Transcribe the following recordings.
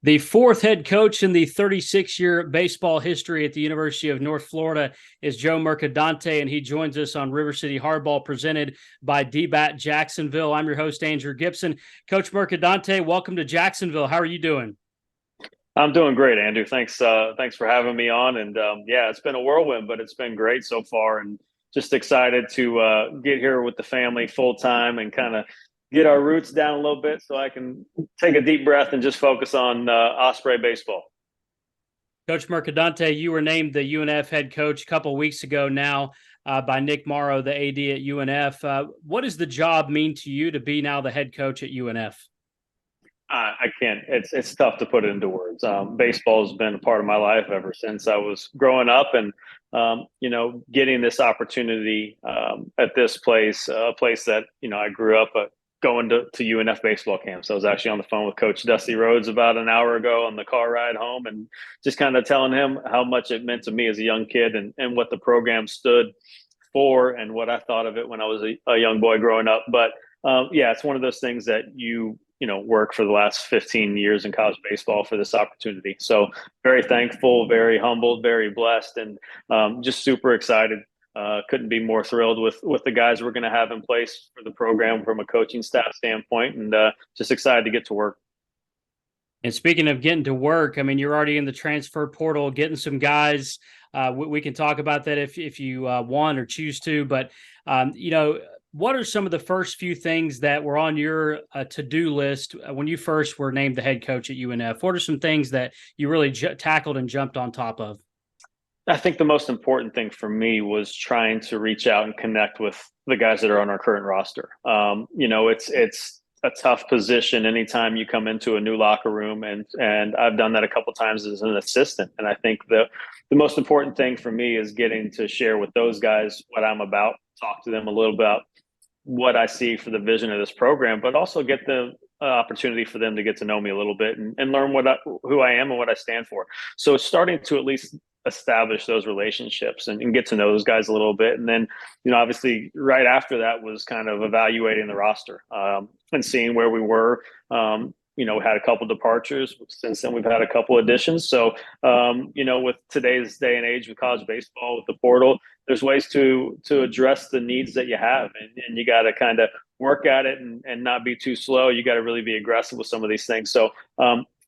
The fourth head coach in the 36-year baseball history at the University of North Florida is Joe Mercadante, and he joins us on River City Hardball presented by DBAT Jacksonville. I'm your host, Andrew Gibson. Coach Mercadante, welcome to Jacksonville. How are you doing? I'm doing great, Andrew. Thanks for having me on. And yeah, it's been a whirlwind, but it's been great so far. And just excited to get here with the family full time and kind of get our roots down a little bit, so I can take a deep breath and just focus on Osprey baseball. Coach Mercadante, you were named the UNF head coach a couple of weeks ago now by Nick Morrow, the AD at UNF. What does the job mean to you to be now the head coach at UNF? I can't. It's tough to put it into words. Baseball has been a part of my life ever since I was growing up, and getting this opportunity at this place, a place that I grew up going to UNF baseball camps. I was actually on the phone with Coach Dusty Rhodes about an hour ago on the car ride home, and just kind of telling him how much it meant to me as a young kid, and what the program stood for, and what I thought of it when I was a young boy growing up. But yeah, it's one of those things that work for the last 15 years in college baseball for this opportunity. So very thankful, very humbled, very blessed, and just super excited. Couldn't be more thrilled with the guys we're going to have in place for the program from a coaching staff standpoint, and just excited to get to work. And speaking of getting to work, I mean, you're already in the transfer portal, getting some guys. We can talk about that if you want or choose to. But what are some of the first few things that were on your to-do list when you first were named the head coach at UNF? What are some things that you really tackled and jumped on top of? I think the most important thing for me was trying to reach out and connect with the guys that are on our current roster. It's a tough position anytime you come into a new locker room, and I've done that a couple of times as an assistant. And I think the most important thing for me is getting to share with those guys what I'm about, talk to them a little about what I see for the vision of this program, but also get the opportunity for them to get to know me a little bit, and learn who I am and what I stand for. So starting to at least establish those relationships and get to know those guys a little bit. And then, obviously right after that was kind of evaluating the roster, and seeing where we were. We had a couple departures. Since then, we've had a couple additions. So, with today's day and age with college baseball, with the portal, there's ways to address the needs that you have. And you got to kind of work at it and not be too slow. You got to really be aggressive with some of these things. So,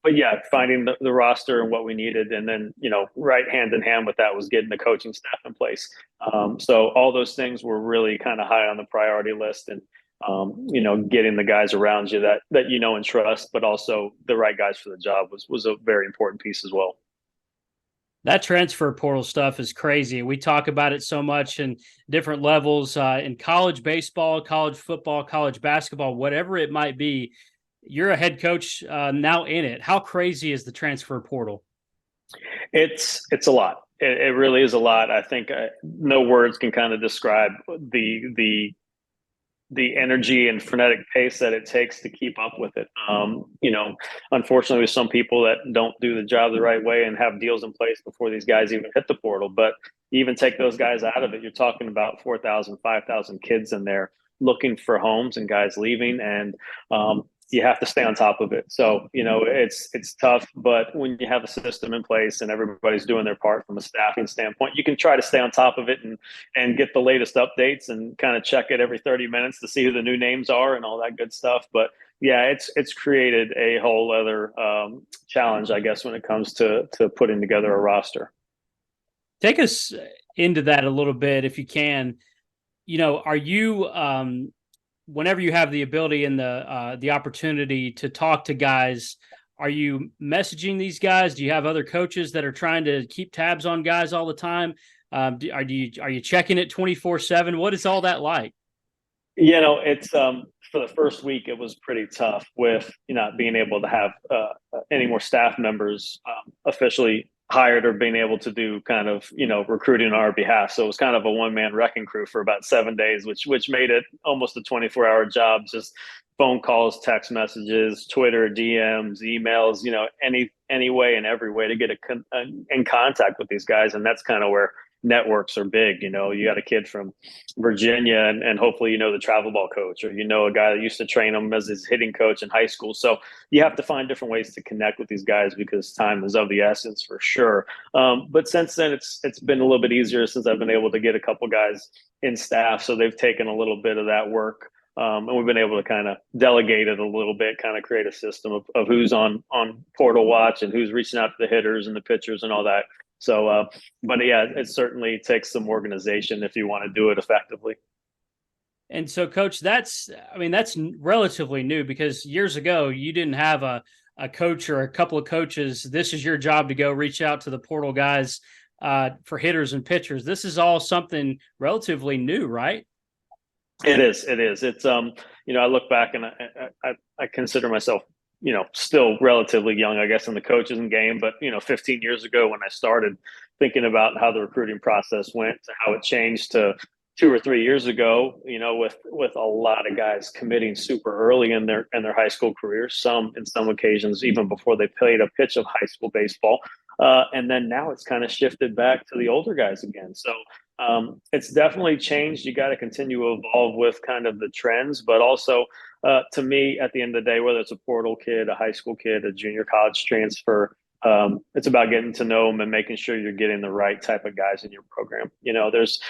but yeah, finding the roster and what we needed. And then, right hand in hand with that was getting the coaching staff in place. So all those things were really kind of high on the priority list. And, getting the guys around you that and trust, but also the right guys for the job was a very important piece as well. That transfer portal stuff is crazy. We talk about it so much in different levels in college baseball, college football, college basketball, whatever it might be. You're a head coach now in it. How crazy is the transfer portal? It's a lot. It really is a lot. I think no words can kind of describe the energy and frenetic pace that it takes to keep up with it. Unfortunately, there's some people that don't do the job the right way and have deals in place before these guys even hit the portal. But even take those guys out of it, you're talking about 4,000, 5,000 kids in there looking for homes and guys leaving. And you have to stay on top of it. So, it's tough, but when you have a system in place and everybody's doing their part from a staffing standpoint, you can try to stay on top of it and get the latest updates and kind of check it every 30 minutes to see who the new names are and all that good stuff. But yeah, it's created a whole other challenge, I guess, when it comes to putting together a roster. Take us into that a little bit, if you can. Are you whenever you have the ability and the opportunity to talk to guys, are you messaging these guys? Do you have other coaches that are trying to keep tabs on guys all the time? Are you checking it 24/7? What is all that like? It's for the first week, it was pretty tough with not being able to have any more staff members officially hired or being able to do kind of recruiting on our behalf. So it was kind of a one-man wrecking crew for about 7 days, which made it almost a 24-hour job. Just phone calls, text messages, Twitter, DMs, emails, any way and every way to get in contact with these guys. And that's kind of where networks are big. You got a kid from Virginia, and hopefully the travel ball coach, or a guy that used to train him as his hitting coach in high school. So you have to find different ways to connect with these guys because time is of the essence for sure. But since then, it's been a little bit easier since I've been able to get a couple guys in staff, so they've taken a little bit of that work. And we've been able to kind of delegate it a little bit, kind of create a system of who's on portal watch and who's reaching out to the hitters and the pitchers and all that. So, but yeah, it certainly takes some organization if you want to do it effectively. And so, Coach, that's relatively new because years ago you didn't have a coach or a couple of coaches. This is your job to go reach out to the portal guys for hitters and pitchers. This is all something relatively new, right? It is. It's I look back and I consider myself, still relatively young, I guess, in the coaching game. But 15 years ago when I started thinking about how the recruiting process went to how it changed to 2 or 3 years ago, with a lot of guys committing super early in their high school careers, some in some occasions even before they played a pitch of high school baseball. And then now it's kind of shifted back to the older guys again. So it's definitely changed. You got to continue to evolve with kind of the trends, but also to me, at the end of the day, whether it's a portal kid, a high school kid, a junior college transfer, it's about getting to know them and making sure you're getting the right type of guys in your program. There's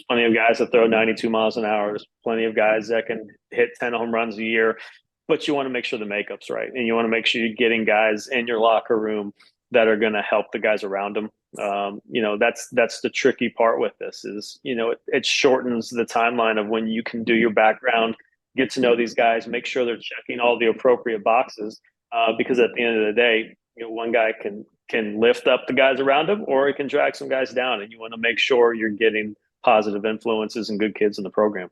plenty of guys that throw 92 miles an hour. There's plenty of guys that can hit 10 home runs a year, but you want to make sure the makeup's right, and you want to make sure you're getting guys in your locker room that are going to help the guys around them. That's the tricky part with this is, it shortens the timeline of when you can do your background, get to know these guys, make sure they're checking all the appropriate boxes. Because at the end of the day, one guy can lift up the guys around him, or he can drag some guys down, and you want to make sure you're getting positive influences and good kids in the program.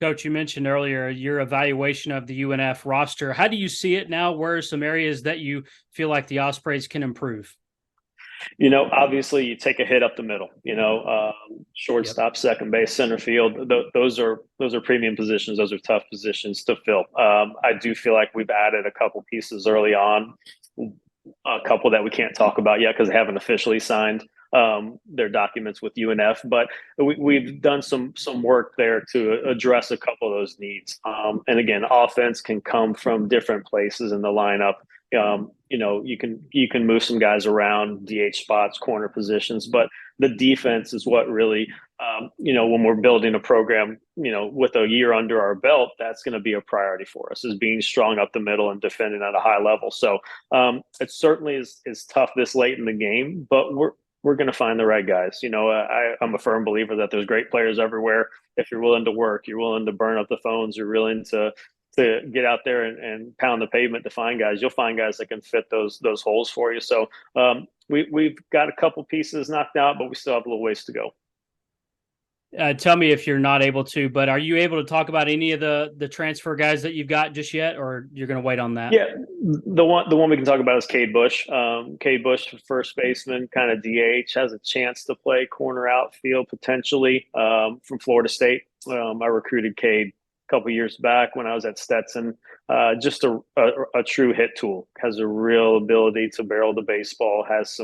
Coach, you mentioned earlier your evaluation of the UNF roster. How do you see it now? Where are some areas that you feel like the Ospreys can improve? Obviously you take a hit up the middle, shortstop, second base, center field. Those are premium positions. Those are tough positions to fill. I do feel like we've added a couple pieces early on, a couple that we can't talk about yet because they haven't officially signed their documents with UNF, but we've done some work there to address a couple of those needs. And again, offense can come from different places in the lineup. You can move some guys around DH spots, corner positions, but the defense is what really, when we're building a program, with a year under our belt, that's going to be a priority for us, is being strong up the middle and defending at a high level. So it certainly is tough this late in the game, but we're going to find the right guys. I'm a firm believer that there's great players everywhere. If you're willing to work, you're willing to burn up the phones, you're willing to get out there and pound the pavement to find guys, you'll find guys that can fit those holes for you. So we've got a couple pieces knocked out, but we still have a little ways to go. Tell me if you're not able to, but are you able to talk about any of the transfer guys that you've got just yet, or you're going to wait on that? Yeah, the one we can talk about is Cade Bush. Cade Bush, first baseman, kind of DH, has a chance to play corner outfield potentially from Florida State. I recruited Cade couple years back when I was at Stetson. Just a true hit tool, has a real ability to barrel the baseball, has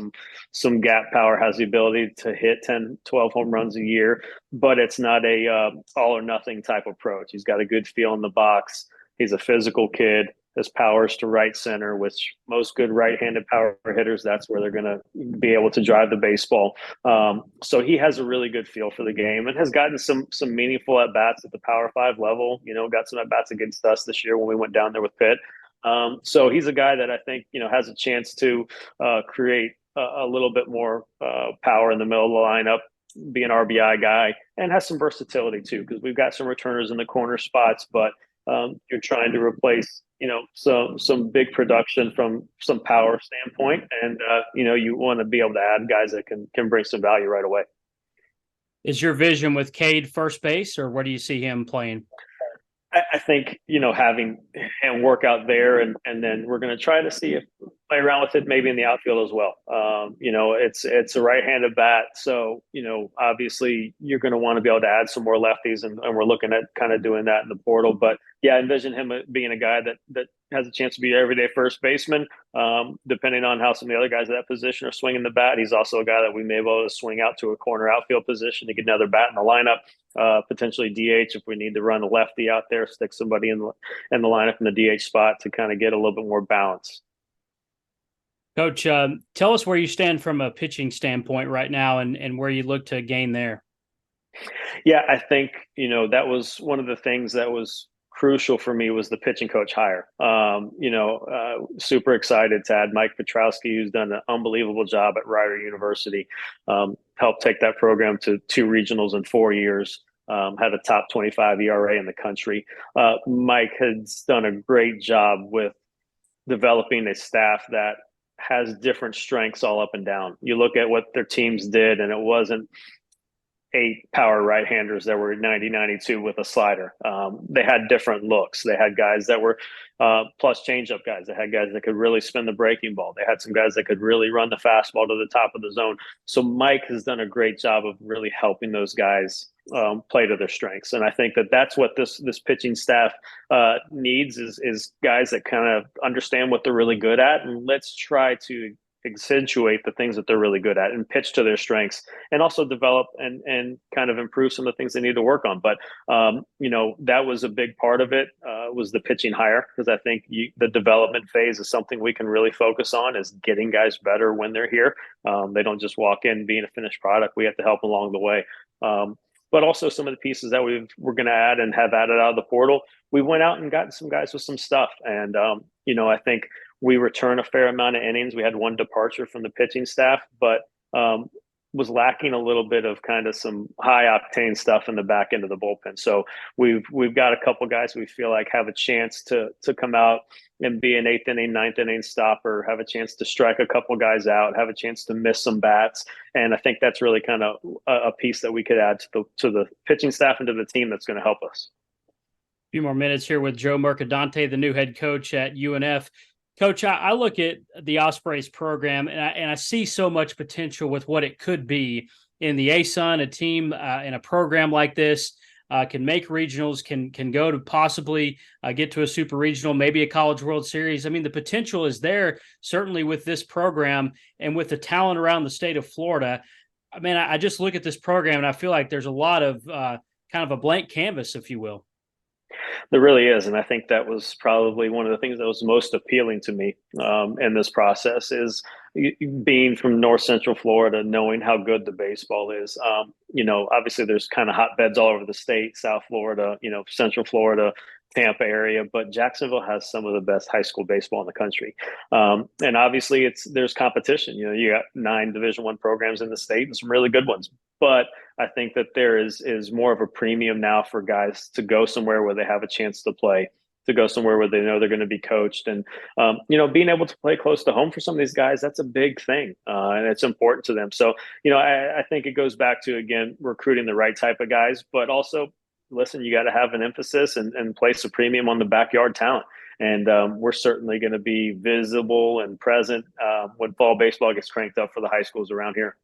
some gap power, has the ability to hit 10, 12 home runs a year, but it's not a all or nothing type approach. He's got a good feel in the box. He's a physical kid. His powers to right center, which most good right-handed power hitters, that's where they're going to be able to drive the baseball. So he has a really good feel for the game and has gotten some meaningful at-bats at the Power 5 level, got some at-bats against us this year when we went down there with Pitt. So he's a guy that I think, has a chance to create a little bit more power in the middle of the lineup, be an RBI guy, and has some versatility too, because we've got some returners in the corner spots, but you're trying to replace some big production from some power standpoint, and you want to be able to add guys that can bring some value right away. Is your vision with Cade first base, or where do you see him playing? I think having him work out there, and then we're going to try to see play around with it maybe in the outfield as well. It's a right-handed bat, so obviously you're going to want to be able to add some more lefties, and we're looking at kind of doing that in the portal. But yeah, I envision him being a guy that has a chance to be an everyday first baseman. Depending on how some of the other guys at that position are swinging the bat, he's also a guy that we may be able to swing out to a corner outfield position to get another bat in the lineup. Potentially DH if we need to run a lefty out there, stick somebody in the lineup in the DH spot to kind of get a little bit more balance. Coach, tell us where you stand from a pitching standpoint right now, and where you look to gain there. Yeah, I think that was one of the things that was crucial for me was the pitching coach hire. Super excited to add Mike Petrowski, who's done an unbelievable job at Rider University. Helped take that program to 2 regionals in 4 years. Had a top 25 ERA in the country. Mike has done a great job with developing a staff that has different strengths all up and down. You look at what their teams did, and it wasn't 8 power right-handers that were 90-92 with a slider. They had different looks. They had guys that were plus changeup guys. They had guys that could really spin the breaking ball. They had some guys that could really run the fastball to the top of the zone. So Mike has done a great job of really helping those guys play to their strengths. And I think that that's what this pitching staff needs is guys that kind of understand what they're really good at, and let's try to accentuate the things that they're really good at and pitch to their strengths, and also develop and kind of improve some of the things they need to work on. But that was a big part of it, was the pitching hire, because I think the development phase is something we can really focus on, is getting guys better when they're here. They don't just walk in being a finished product. We have to help along the way. But also some of the pieces that we're going to add and have added out of the portal, we went out and got some guys with some stuff. And, I think we return a fair amount of innings. We had one departure from the pitching staff, but was lacking a little bit of kind of some high octane stuff in the back end of the bullpen. So we've got a couple guys we feel like have a chance to come out and be an 8th inning, 9th inning stopper, have a chance to strike a couple guys out, have a chance to miss some bats. And I think that's really kind of a piece that we could add to the pitching staff and to the team that's going to help us. A few more minutes here with Joe Mercadante, the new head coach at UNF. Coach, I look at the Ospreys program, and I see so much potential with what it could be in the ASUN. A team in a program like this can make regionals, can go to possibly get to a super regional, maybe a College World Series. I mean, the potential is there, certainly with this program and with the talent around the state of Florida. I mean, I just look at this program, and I feel like there's a lot of kind of a blank canvas, if you will. There really is, and I think that was probably one of the things that was most appealing to me in this process is being from North Central Florida, knowing how good the baseball is. Obviously there's kind of hotbeds all over the state, South Florida, Central Florida, Tampa area, but Jacksonville has some of the best high school baseball in the country. And obviously there's competition. You got 9 Division I programs in the state and some really good ones. But I think that there is more of a premium now for guys to go somewhere where they have a chance to play, to go somewhere where they know they're going to be coached. And, being able to play close to home for some of these guys, that's a big thing. And it's important to them. So, I think it goes back to, again, recruiting the right type of guys, but also, listen, you got to have an emphasis and place a premium on the backyard talent. And we're certainly going to be visible and present when fall baseball gets cranked up for the high schools around here.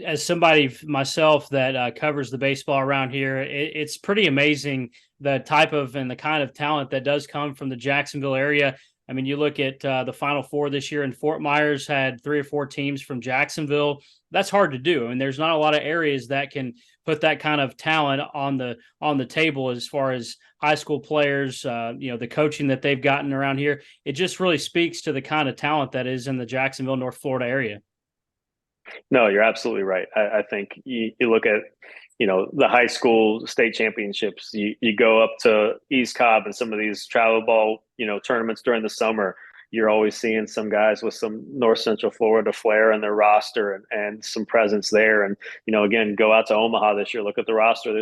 As somebody myself that covers the baseball around here, it's pretty amazing the type of and the kind of talent that does come from the Jacksonville area. I mean, you look at the Final Four this year, and Fort Myers had 3 or 4 teams from Jacksonville. That's hard to do. I mean, there's not a lot of areas that can put that kind of talent on the table as far as high school players, the coaching that they've gotten around here. It just really speaks to the kind of talent that is in the Jacksonville, North Florida area. No, you're absolutely right. I think you look at, the high school state championships, you go up to East Cobb and some of these travel ball, tournaments during the summer. You're always seeing some guys with some North Central Florida flair in their roster and some presence there. And, again, go out to Omaha this year, look at the roster.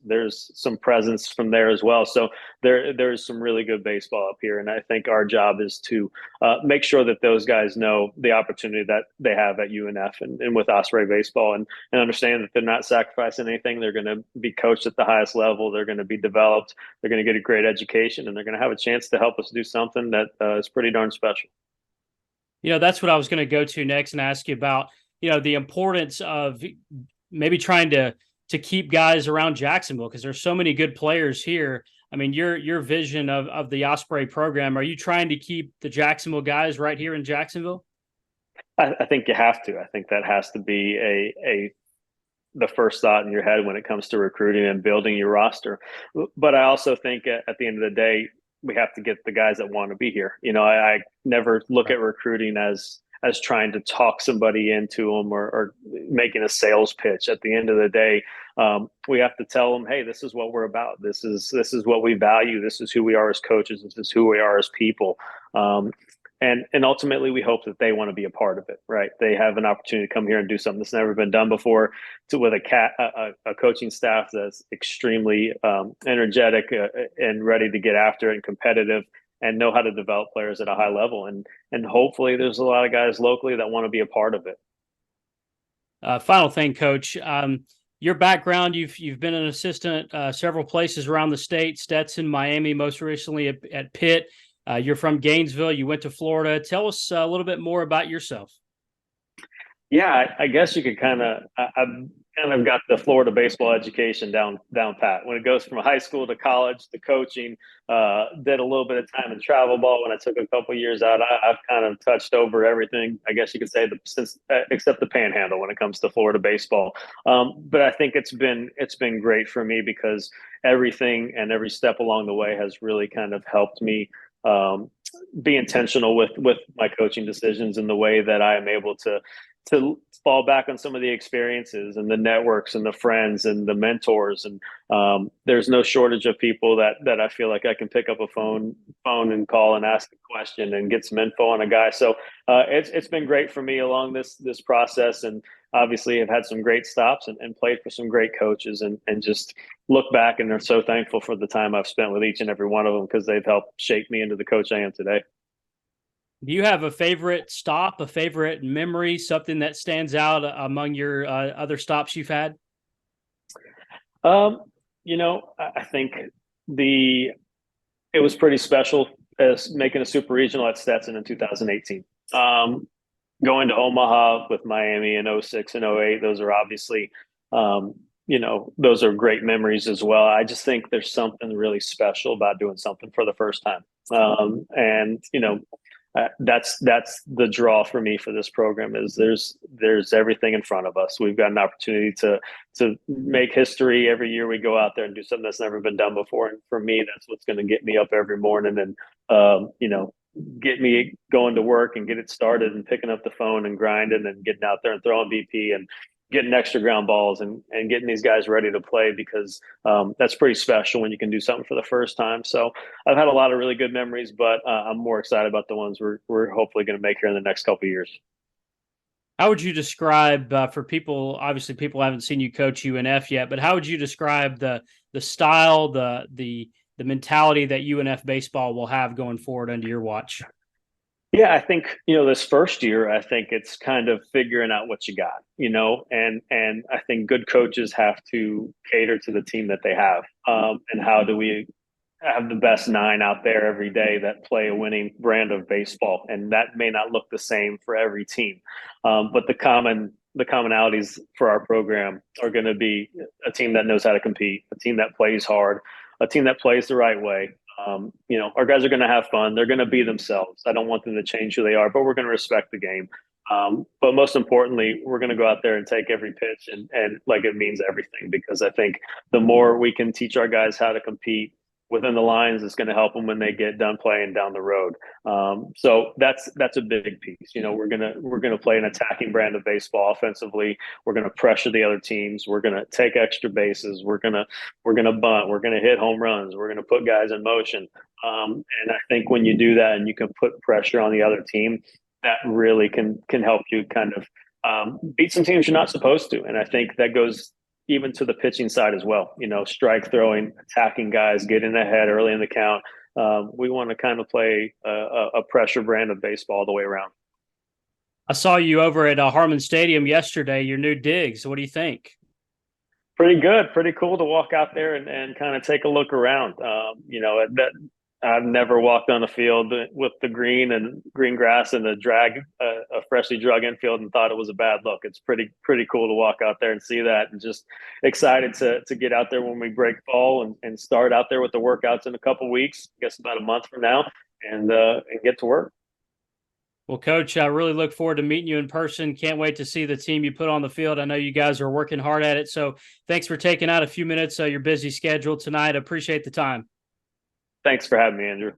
There's some presence from there as well. So there's some really good baseball up here. And I think our job is to make sure that those guys know the opportunity that they have at UNF and with Osprey baseball and understand that they're not sacrificing anything. They're going to be coached at the highest level. They're going to be developed. They're going to get a great education, and they're going to have a chance to help us do something that is pretty pretty darn special. That's what I was going to go to next and ask you about, the importance of maybe trying to keep guys around Jacksonville, because there's so many good players here. I mean, your vision of the Osprey program, are you trying to keep the Jacksonville guys right here in Jacksonville? I think you have to. I think that has to be a the first thought in your head when it comes to recruiting and building your roster. But I also think at the end of the day, we have to get the guys that want to be here. I never look at recruiting as trying to talk somebody into them or making a sales pitch. At the end of the day, we have to tell them, hey, this is what we're about. This is what we value. This is who we are as coaches. This is who we are as people. And ultimately, we hope that they want to be a part of it, right? They have an opportunity to come here and do something that's never been done before, with a coaching staff that's extremely energetic and ready to get after it and competitive and know how to develop players at a high level. And hopefully, there's a lot of guys locally that want to be a part of it. Final thing, Coach. Your background, you've been an assistant several places around the state, Stetson, Miami, most recently at Pitt. You're from Gainesville. You went to Florida. Tell us a little bit more about yourself. Yeah, I guess you could I've kind of got the Florida baseball education down pat. When it goes from high school to college to coaching, did a little bit of time in travel ball when I took a couple years out. I've kind of touched over everything, I guess you could say, except the panhandle when it comes to Florida baseball. But I think it's been great for me because everything and every step along the way has really kind of helped me be intentional with my coaching decisions and the way that I am able to fall back on some of the experiences and the networks and the friends and the mentors. And there's no shortage of people that I feel like I can pick up a phone and call and ask a question and get some info on a guy. So it's been great for me along this process. And obviously have had some great stops and played for some great coaches and just look back and are so thankful for the time I've spent with each and every one of them because they've helped shape me into the coach I am today. Do you have a favorite stop, a favorite memory, something that stands out among your other stops you've had? I think it was pretty special as making a super regional at Stetson in 2018. Going to Omaha with Miami in 06 and 08, those are obviously, those are great memories as well. I just think there's something really special about doing something for the first time. That's the draw for me for this program is there's everything in front of us. We've got an opportunity to make history every year we go out there and do something that's never been done before. And for me, that's what's going to get me up every morning and get me going to work and get it started and picking up the phone and grinding and getting out there and throwing BP and getting extra ground balls and getting these guys ready to play because that's pretty special when you can do something for the first time. So I've had a lot of really good memories, but I'm more excited about the ones we're hopefully going to make here in the next couple of years. How would you describe for people? Obviously, people haven't seen you coach UNF yet, but how would you describe the style, the mentality that UNF baseball will have going forward under your watch? Yeah, I think, this first year, I think it's kind of figuring out what you got, and I think good coaches have to cater to the team that they have. And how do we have the best 9 out there every day that play a winning brand of baseball? And that may not look the same for every team. But the commonalities for our program are going to be a team that knows how to compete, a team that plays hard, a team that plays the right way. Our guys are going to have fun. They're going to be themselves. I don't want them to change who they are, but we're going to respect the game. But most importantly, we're going to go out there and take every pitch and like it means everything, because I think the more we can teach our guys how to compete within the lines, it's going to help them when they get done playing down the road. So that's a big piece. We're gonna play an attacking brand of baseball offensively. We're gonna pressure the other teams. We're gonna take extra bases. We're gonna bunt. We're gonna hit home runs. We're gonna put guys in motion. And I think when you do that and you can put pressure on the other team, that really can help you kind of beat some teams you're not supposed to. And I think that goes even to the pitching side as well. Strike throwing, attacking guys, getting ahead early in the count. We want to kind of play a pressure brand of baseball all the way around. I saw you over at Harmon Stadium yesterday, your new digs. What do you think? Pretty good. Pretty cool to walk out there and kind of take a look around. I've never walked on a field with the green grass and a freshly drug infield and thought it was a bad look. It's pretty cool to walk out there and see that, and just excited to get out there when we break fall and start out there with the workouts in a couple weeks. I guess about a month from now, and get to work. Well, Coach, I really look forward to meeting you in person. Can't wait to see the team you put on the field. I know you guys are working hard at it. So thanks for taking out a few minutes of your busy schedule tonight. I appreciate the time. Thanks for having me, Andrew.